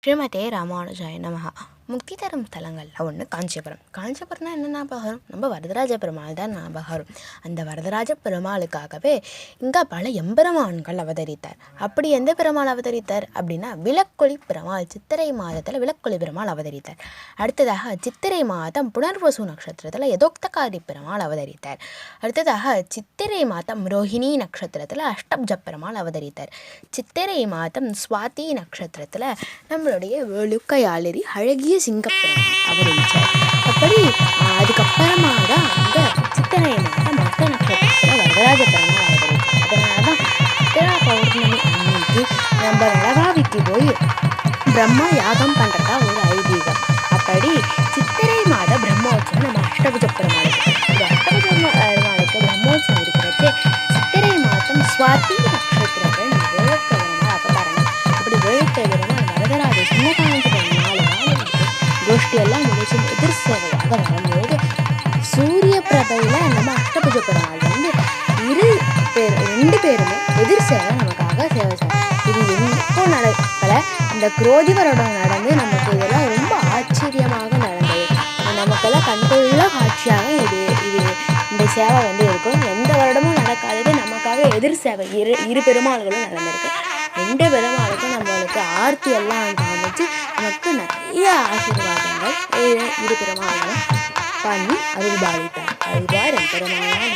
ஸ்ரீமதே ராமானுஜாய நமஹ. முக்தி தரும் ஸ்தலங்களில் ஒன்று காஞ்சிபுரம். காஞ்சிபுரம்னா என்ன ஞாபகம் வரும்? நம்ம வரதராஜ பெருமாள் தான் ஞாபகம் வரும். அந்த வரதராஜ பெருமாளுக்காகவே இங்கே பல எம்பெருமான்கள் அவதரித்தார். அப்படி எந்த பெருமாள் அவதரித்தார் அப்படின்னா விளக்கொளி பெருமாள். சித்திரை மாதத்தில் விளக்கொளி பெருமாள் அவதரித்தார். அடுத்ததாக சித்திரை மாதம் புனர்வசு நட்சத்திரத்தில் யதோக்தகாரி பெருமாள் அவதரித்தார். அடுத்ததாக சித்திரை மாதம் ரோஹிணி நட்சத்திரத்தில் அஷ்டப்ஜ பெருமாள் அவதரித்தார். சித்திரை மாதம் சுவாதி நட்சத்திரத்தில் நம்மளுடைய வெளுக்கையாளரி அழகிய சிங்கப்பெருமாள் அவதரித்தார். அப்படி அதுக்கப்புறமா தான் அங்கே சித்திரை மாதம் மக நட்சத்திரத்தில் வரதராஜ பெருமாள் அவதரித்தார். அதனால தான் சித்திரா பௌர்ணமி அன்னைக்கு நம்ம வளவாவிக்கு போய் பிரம்மா யாகம் பண்ணுறதா ஒரு ஐதீகம். அப்படி சித்திரை மாத பிரம்மோற்சவம் நம்ம அஷ்டபுஜ பெருமாளுக்கு. இந்த அஷ்டபுஜ பெருமாளுக்கு பிரம்மோற்சவம் இருக்கிறது சித்திரை மாதம் சுவாதி நட்சத்திரத்தில் நம்ம வேளுக்கை பெருமாள் அவதாரம். அப்படி வேளுக்கை பெருமாள் வரதராஜ சின்னகாஞ்சி கோஷ்டியெல்லாம் முடிச்சு எதிர் சேவையாக வரும்பொழுது சூரிய பிரபையில் நம்ம அஷ்டபுஜ பெருமாள் ரெண்டு பேருமே எதிர் சேவை நமக்காக சேவை செய்வாங்க. இது எப்போ நடக்கல, இந்த குரோதி வருடம் நடந்து நமக்கு இதெல்லாம் ரொம்ப ஆச்சரியமாக நடந்தது. நமக்கெல்லாம் கண்கொள்ள காட்சியாக இந்த சேவை இருக்கும். எந்த வருடமும் நடக்காதது நமக்காக எதிர் சேவை இரு பெருமாள்களும் நடந்திருக்கு. ரெண்டு பெருமாளுக்கும் நம்மளுக்கு ஆர்த்தி எல்லாம் காமிச்சு நமக்கு நிறைய ஆசீர்வாதங்கள் இரு பெருமாளும் பண்ணி அருள்பாலித்தார். அதுதான் பெருமாளான